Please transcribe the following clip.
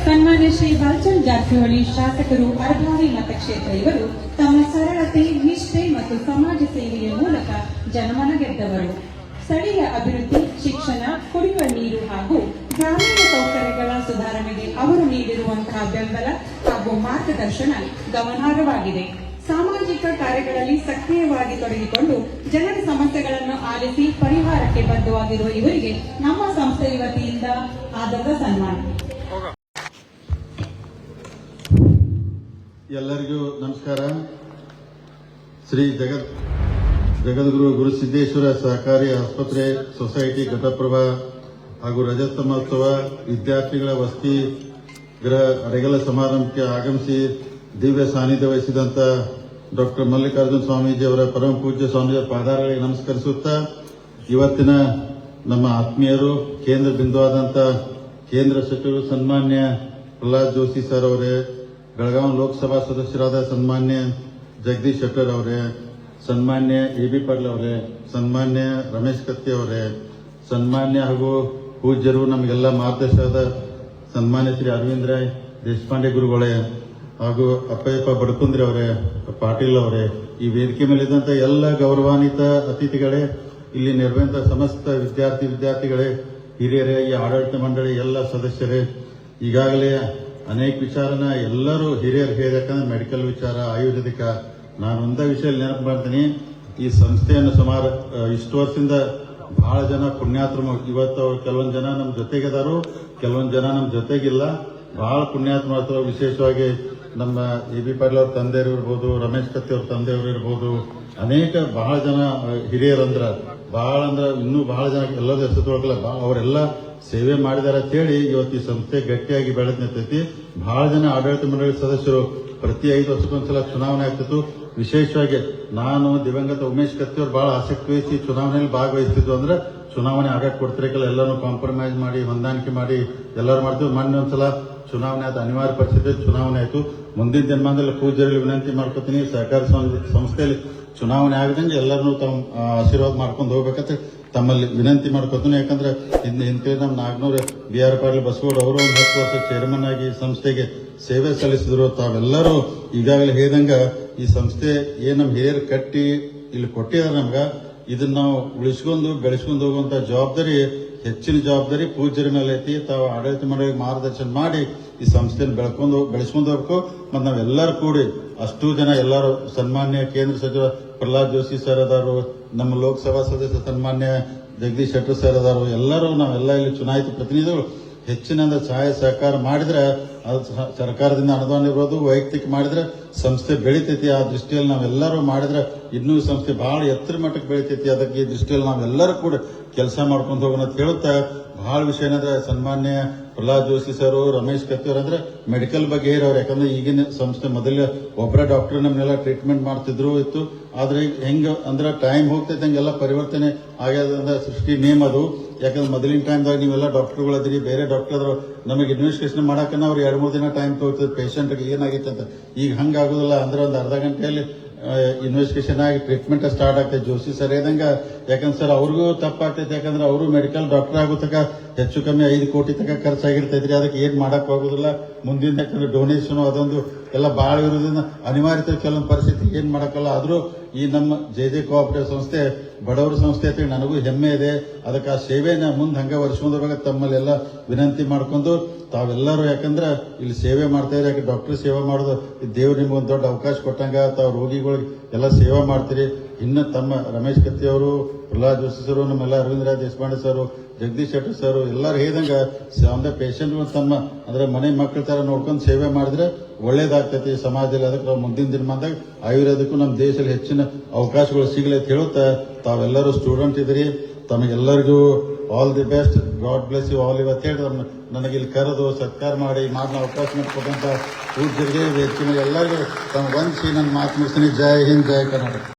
ಸನ್ಮಾನ್ಯ ಶ್ರೀ ಬಾಲಚಂದ್ರ ಜಾರಕಿಹೊಳಿ ಶಾಸಕರು ಅರ್ಧಾರಿ ಮತಕ್ಷೇತ್ರ ಇವರು ತಮ್ಮ ಸರಳತೆ, ನಿಷ್ಠೆ ಮತ್ತು ಸಮಾಜ ಸೇವೆಯ ಮೂಲಕ ಜನಮನ ಗೆದ್ದವರು. ಸ್ಥಳೀಯ ಅಭಿವೃದ್ಧಿ, ಶಿಕ್ಷಣ, ಕುಡಿಯುವ ನೀರು ಹಾಗೂ ಗ್ರಾಮೀಣ ಸೌಕರ್ಯಗಳ ಸುಧಾರಣೆಗೆ ಅವರು ನೀಡಿರುವಂತಹ ಬೆಂಬಲ ಹಾಗೂ ಮಾರ್ಗದರ್ಶನ ಗಮನಾರ್ಹವಾಗಿದೆ. ಸಾಮಾಜಿಕ ಕಾರ್ಯಗಳಲ್ಲಿ ಸಕ್ರಿಯವಾಗಿ ತೊಡಗಿಕೊಂಡು ಜನರ ಸಮಸ್ಯೆಗಳನ್ನು ಆಲಿಸಿ ಪರಿಹಾರಕ್ಕೆ ಬದ್ಧವಾಗಿರುವ ಇವರಿಗೆ ನಮ್ಮ ಸಂಸ್ಥೆಯ ವತಿಯಿಂದ ಆದರದ ಸನ್ಮಾನ. ಎಲ್ಲರಿಗೂ ನಮಸ್ಕಾರ. ಶ್ರೀ ಜಗದ್ಗುರು ಗುರುಸಿದ್ದೇಶ್ವರ ಸಹಕಾರಿ ಆಸ್ಪತ್ರೆ ಸೊಸೈಟಿ ಘಟಪ್ರಭಾ ಹಾಗೂ ರಜತ ಮಹೋತ್ಸವ ವಿದ್ಯಾರ್ಥಿಗಳ ವಸತಿ ಗೃಹ ಅರೆಗಲ ಸಮಾರಂಭಕ್ಕೆ ಆಗಮಿಸಿ ದಿವ್ಯ ಸಾನ್ನಿಧ್ಯ ವಹಿಸಿದಂತ ಡಾಕ್ಟರ್ ಮಲ್ಲಿಕಾರ್ಜುನ ಸ್ವಾಮೀಜಿ ಅವರ ಪರಮ ಪೂಜ್ಯ ಸ್ವಾಮೀಜಿಯವರ ಪಾದಾರಗಳಿಗೆ ನಮಸ್ಕರಿಸುತ್ತಾ, ಇವತ್ತಿನ ನಮ್ಮ ಆತ್ಮೀಯರು ಕೇಂದ್ರ ಬಿಂದುವಾದಂತ ಕೇಂದ್ರ ಸಚಿವರು ಸನ್ಮಾನ್ಯ ಪ್ರಹ್ಲಾದ್ ಜೋಶಿ ಸರ್ ಅವರೇ, ಬೆಳಗಾವಿ ಲೋಕಸಭಾ ಸದಸ್ಯರಾದ ಸನ್ಮಾನ್ಯ ಜಗದೀಶ್ ಶೆಟ್ಟರ್ ಅವರೇ, ಸನ್ಮಾನ್ಯ ಎ.ಬಿ. ಪಾಟೀಲ್ ಅವರೇ, ಸನ್ಮಾನ್ಯ ರಮೇಶ್ ಕತ್ತಿ ಅವರೇ, ಸನ್ಮಾನ್ಯ ಹಾಗೂ ಪೂಜ್ಯರು ನಮಗೆಲ್ಲ ಮಾರ್ಗದರ್ಶಕರಾದ ಸನ್ಮಾನ್ಯ ಶ್ರೀ ಅರವಿಂದ್ ರಾಯ್ ದೇಶಪಾಂಡೆ ಗುರುಗಳೇ ಹಾಗೂ ಅಪ್ಪಯ್ಯಪ್ಪ ಬಡಕುಂದ್ರಿ ಅವರೇ, ಪಾಟೀಲ್ ಅವರೇ, ಈ ವೇದಿಕೆ ಮೇಲಿದ್ದಂತ ಎಲ್ಲ ಗೌರವಾನ್ವಿತ ಅತಿಥಿಗಳೇ, ಇಲ್ಲಿ ನೆರವೇಂತ ಸಮಸ್ತ ವಿದ್ಯಾರ್ಥಿಗಳೇ, ಹಿರಿಯರೇ, ಈ ಆಡಳಿತ ಮಂಡಳಿ ಎಲ್ಲ ಸದಸ್ಯರೇ, ಈಗಾಗಲೇ ಅನೇಕ ವಿಚಾರನ ಎಲ್ಲರೂ ಹಿರಿಯರು ಹೇಳಿದಕ್ಕಂದ್ರೆ ಮೆಡಿಕಲ್ ವಿಚಾರ, ಆಯುರ್ವೇದಿಕ, ನಾನು ಒಂದೇ ವಿಷಯ ನೆನಪು ಮಾಡ್ತೀನಿ. ಈ ಸಂಸ್ಥೆಯನ್ನು ಸುಮಾರು ಇಷ್ಟು ವರ್ಷದಿಂದ ಬಹಳ ಜನ ಪುಣ್ಯಾತ್ಮ, ಇವತ್ತು ಅವ್ರು ಕೆಲವೊಂದು ಜನ ನಮ್ಮ ಜೊತೆಗಿದಾರು, ಕೆಲವೊಂದು ಜನ ನಮ್ಮ ಜೊತೆಗಿಲ್ಲ. ಬಹಳ ಪುಣ್ಯಾತ್ಮ, ವಿಶೇಷವಾಗಿ ನಮ್ಮ ಎ.ಬಿ. ಪಾಟೀಲ್ ಅವ್ರ ತಂದೆಯವರು ಇರ್ಬೋದು, ರಮೇಶ್ ಕತ್ತಿ ಅವ್ರ ತಂದೆಯವರು ಇರ್ಬೋದು, ಅನೇಕ ಬಹಳ ಜನ ಹಿರಿಯರಂದ್ರ ಬಹಳ ಇನ್ನೂ ಬಹಳ ಜನ ಎಲ್ಲರ ಹೆಸರುಗಳಲ್ಲ, ಅವರೆಲ್ಲ ಸೇವೆ ಮಾಡಿದಾರ ಅಂತ ಹೇಳಿ ಇವತ್ತು ಈ ಸಂಸ್ಥೆ ಗಟ್ಟಿಯಾಗಿ ಬೆಳೆದ್ ನಿಂತೈತಿ. ಬಹಳ ಜನ ಆಡಳಿತ ಮಂಡಳಿ ಸದಸ್ಯರು ಪ್ರತಿ 5 ವರ್ಷಕ್ಕೊಂದ್ಸಲ ಚುನಾವಣೆ ಆಗ್ತಿತ್ತು. ವಿಶೇಷವಾಗಿ ನಾನು ದಿವಂಗತ ಉಮೇಶ್ ಕತ್ತಿ ಅವರು ಬಹಳ ಆಸಕ್ತಿ ವಹಿಸಿ ಚುನಾವಣೆಯಲ್ಲಿ ಭಾಗವಹಿಸ್ತಿದ್ವು. ಅಂದ್ರೆ ಚುನಾವಣೆ ಆಗಕ್ಕೆ ಕೊಡ್ತಿರಕಲ್ಲ, ಎಲ್ಲರೂ ಕಾಂಪ್ರಮೈಸ್ ಮಾಡಿ ಹೊಂದಾಣಿಕೆ ಮಾಡಿ ಎಲ್ಲರೂ ಮಾಡ್ತೀವಿ. ಮೊನ್ನೆ ಒಂದ್ಸಲ ಚುನಾವಣೆ ಆದ ಅನಿವಾರ್ಯ ಪರಿಸ್ಥಿತಿ ಚುನಾವಣೆ ಆಯಿತು. ಮುಂದಿನ ದಿನಮಾನದಲ್ಲಿ ಪೂಜ್ಯರಲ್ಲಿ ವಿನಂತಿ ಮಾಡ್ಕೊತೀನಿ, ಸಹಕಾರಿ ಸಂಸ್ಥೆಯಲ್ಲಿ ಚುನಾವಣೆ ಆಗದಂಗೆ ಎಲ್ಲರನ್ನೂ ತಮ್ಮ ಆಶೀರ್ವಾದ ಮಾಡ್ಕೊಂಡು ಹೋಗ್ಬೇಕಂತ ತಮ್ಮಲ್ಲಿ ವಿನಂತಿ ಮಾಡ್ಕೊತೀನಿ. ಯಾಕಂದ್ರೆ ಇಂತ ನಮ್ಮ ನಾಗನೂರ ಬಿ.ಆರ್. ಪಾಟೀಲ್ ಬಸವಗೌಡ ಅವರು 10 ವರ್ಷ ಚೇರ್ಮನ್ ಆಗಿ ಸಂಸ್ಥೆಗೆ ಸೇವೆ ಸಲ್ಲಿಸಿದ್ರು. ತಾವೆಲ್ಲರೂ ಈಗಾಗಲೇ ಹೇಳಿದಂಗ ಈ ಸಂಸ್ಥೆ ಏನ್ ನಮ್ಮ ಹಿರಿಯರು ಕಟ್ಟಿ ಇಲ್ಲಿ ಕೊಟ್ಟಿದ್ದಾರೆ ನಮ್ಗ, ಇದನ್ನ ನಾವು ಉಳಿಸ್ಕೊಂಡು ಬೆಳೆಸ್ಕೊಂಡು ಹೋಗುವಂತ ಜವಾಬ್ದಾರಿ, ಹೆಚ್ಚಿನ ಜವಾಬ್ದಾರಿ ಪೂಜ್ಯರ ಮೇಲೆ ಐತಿ. ತಾವು ಆಡಳಿತ ಮಂಡಳಿಗೆ ಮಾರ್ಗದರ್ಶನ ಮಾಡಿ ಈ ಸಂಸ್ಥೆಯನ್ನು ಬೆಳೆಸ್ಕೊಂಡು ಹೋಗ್ಬೇಕು. ಮತ್ತು ನಾವೆಲ್ಲರೂ ಕೂಡಿ ಅಷ್ಟು ಜನ ಎಲ್ಲರೂ, ಸನ್ಮಾನ್ಯ ಕೇಂದ್ರ ಸಚಿವ ಪ್ರಹ್ಲಾದ್ ಜೋಶಿ ಸರ್ ಅದಾರು, ನಮ್ಮ ಲೋಕಸಭಾ ಸದಸ್ಯ ಸನ್ಮಾನ್ಯ ಜಗದೀಶ್ ಶೆಟ್ಟರ್ ಸರ್ ಅದಾರು, ಎಲ್ಲರೂ ನಾವೆಲ್ಲ ಇಲ್ಲಿ ಚುನಾಯಿತ ಪ್ರತಿನಿಧಿಗಳು ಹೆಚ್ಚಿನ ಸಹಾಯ ಸಹಕಾರ ಮಾಡಿದ್ರೆ ಅದು ಸರ್ಕಾರದಿಂದ ಅನುದಾನ ಇರ್ಬೋದು, ವೈಯಕ್ತಿಕ ಮಾಡಿದ್ರೆ ಸಂಸ್ಥೆ ಬೆಳಿತೈತಿ. ಆ ದೃಷ್ಟಿಯಲ್ಲಿ ನಾವೆಲ್ಲರೂ ಮಾಡಿದ್ರೆ ಇನ್ನೂ ಸಂಸ್ಥೆ ಬಹಳ ಎತ್ತರ ಮಟ್ಟಕ್ಕೆ ಬೆಳಿತೈತಿ. ಅದಕ್ಕೆ ಈ ದೃಷ್ಟಿಯಲ್ಲಿ ನಾವೆಲ್ಲರೂ ಕೂಡ ಕೆಲಸ ಮಾಡ್ಕೊಂಡು ಹೋಗೋಣ ಅಂತ ಹೇಳುತ್ತಾ, ಬಹಳ ವಿಷಯ ಏನಂದ್ರೆ ಸನ್ಮಾನ್ಯ ಪ್ರಹ್ಲಾದ್ ಜೋಶಿ ಸರ್, ರಮೇಶ್ ಕತ್ತಿ ಅವರು ಅಂದ್ರೆ ಮೆಡಿಕಲ್ ಬಗ್ಗೆ ಹೇಳೋರು. ಯಾಕಂದ್ರೆ ಈಗಿನ ಸಂಸ್ಥೆ ಮೊದಲ ಒಬ್ಬರ ಡಾಕ್ಟರ್ ನಮ್ನೆಲ್ಲ ಟ್ರೀಟ್ಮೆಂಟ್ ಮಾಡ್ತಿದ್ರು ಇತ್ತು. ಆದ್ರೆ ಹೆಂಗ ಅಂದ್ರೆ ಟೈಮ್ ಹೋಗ್ತೈತೆ ಹಂಗೆಲ್ಲ ಪರಿವರ್ತನೆ ಆಗ್ಯದ ಸೃಷ್ಟಿ ನೇಮ್ ಅದು. ಯಾಕಂದ್ರೆ ಮೊದಲಿನ ಟೈಮ್ದಾಗ ನೀವೆಲ್ಲ ಡಾಕ್ಟರ್ಗಳು ಅದಿರಿ, ಬೇರೆ ಡಾಕ್ಟರ್ ಆದ್ರು ನಮಗೆ ಇನ್ವೆಸ್ಟಿಗೇಷನ್ ಮಾಡಕ್ಕನ್ನ ಅವ್ರು 2-3 ದಿನ ಟೈಮ್ ತಗೋತದೆ ಪೇಷಂಟ್ಗೆ ಏನಾಗಿತ್ತು ಅಂತ. ಈಗ ಹಂಗಾಗೋದಿಲ್ಲ, ಅಂದ್ರೆ ಒಂದು ಅರ್ಧ ಗಂಟೆಯಲ್ಲಿ ಇನ್ವೆಸ್ಟಿಗೇಷನ್ ಆಗಿ ಟ್ರೀಟ್ಮೆಂಟ್ ಸ್ಟಾರ್ಟ್ ಆಗ್ತೈತೆ. ಜೋಶಿ ಸರ್ ಹೇಳ್ದಂಗ, ಯಾಕಂದ್ರೆ ಸರ್ ಅವ್ರಿಗೂ ತಪ್ಪಾಗ್ತೈತೆ. ಯಾಕಂದ್ರೆ ಅವರು ಮೆಡಿಕಲ್ ಡಾಕ್ಟರ್ ಆಗೋ ತಕ ಹೆಚ್ಚು ಕಮ್ಮಿ 5 ಕೋಟಿ ತಕ ಖರ್ಚಾಗಿರ್ತೈತ್ರಿ. ಅದಕ್ಕೆ ಏನ್ ಮಾಡಕ್ ಆಗೋದಿಲ್ಲ. ಮುಂದಿನ ಯಾಕಂದ್ರೆ ಡೊನೇಷನ್ ಅದೊಂದು ಎಲ್ಲ ಬಹಳ ಇರೋದ್ರಿಂದ ಅನಿವಾರ್ಯತೆ ಕೆಲವೊಂದು ಪರಿಸ್ಥಿತಿ ಏನ್ ಮಾಡಕ್ಕಲ್ಲ. ಆದ್ರೂ ಈ ನಮ್ಮ ಜೆ ಕೋಆಪರೇಟಿವ್ ಸಂಸ್ಥೆ ಬಡವರ ಸಂಸ್ಥೆ ಅಂತ ನನಗೂ ಹೆಮ್ಮೆ ಇದೆ. ಅದಕ್ಕೆ ಆ ಸೇವೆನ ಮುಂದೆ ಹಂಗ ವರ್ಷಕೊಂಡು ಹೋಗ ತಮ್ಮಲ್ಲೆಲ್ಲ ವಿನಂತಿ ಮಾಡ್ಕೊಂಡು ತಾವೆಲ್ಲರೂ, ಯಾಕಂದ್ರೆ ಇಲ್ಲಿ ಸೇವೆ ಮಾಡ್ತಾ ಇದ್ರೆ, ಯಾಕೆ ಡಾಕ್ಟರ್ ಸೇವೆ ಮಾಡೋದು ದೇವ್ರು ನಿಮ್ಗೊಂದು ದೊಡ್ಡ ಅವಕಾಶ ಕೊಟ್ಟಂಗ, ತಾವು ರೋಗಿಗಳಿಗೆ ಎಲ್ಲ ಸೇವೆ ಮಾಡ್ತೀರಿ. ಇನ್ನು ತಮ್ಮ ರಮೇಶ್ ಕತ್ತಿ ಅವರು, ಪ್ರಹ್ಲಾದ್ ಜೋಶಿ ಸರ್, ನಮ್ಮೆಲ್ಲ ಅರವಿಂದ್ ರಾಯ್ ದೇಶಪಾಂಡೆ ಸರ್, ಜಗದೀಶ್ ಶೆಟ್ಟರ್ ಸರ್ ಎಲ್ಲರೂ ಹೇಳಿದಂಗ ಒಂದೇ ಪೇಷಂಟ್ ತಮ್ಮ ಅಂದ್ರೆ ಮನೆ ಮಕ್ಕಳ ತರ ನೋಡ್ಕೊಂಡು ಸೇವೆ ಮಾಡಿದ್ರೆ ಒಳ್ಳೇದಾಗ್ತೈತಿ ಸಮಾಜದಲ್ಲಿ. ಅದಕ್ಕೆ ನಾವು ಮುಂದಿನ ದಿನಮಾನದಾಗ ಆಯುರ್ವೇದಕ್ಕೂ ನಮ್ಮ ದೇಶದಲ್ಲಿ ಹೆಚ್ಚಿನ ಅವಕಾಶಗಳು ಸಿಗಲಿ ಅಂತ ಹೇಳುತ್ತಾ, ತಾವೆಲ್ಲರೂ ಸ್ಟೂಡೆಂಟ್ ಇದ್ರಿ, ತಮಗೆಲ್ಲರಿಗೂ all the best, God bless you all. ಇವತ್ತು ಹೇಳಿ ನನಗೆ ಇಲ್ಲಿ ಕರೆದು ಸತ್ಕಾರ ಮಾಡಿ ಮಾತನ್ನ ಅವಕಾಶ ಮಾಡಿಕೊಟ್ಟಂತ ಪೂಜ್ಯರಿಗೆ, ವೇದಿಕೆ ಎಲ್ಲರಿಗೂ ತಮ್ಮ ವಂದಿಸಿ ನನ್ನ ಮಾತು ಮುಗಿಸ್ತೀನಿ. ಜೈ ಹಿಂದ್, ಜೈ ಕರ್ನಾಟಕ.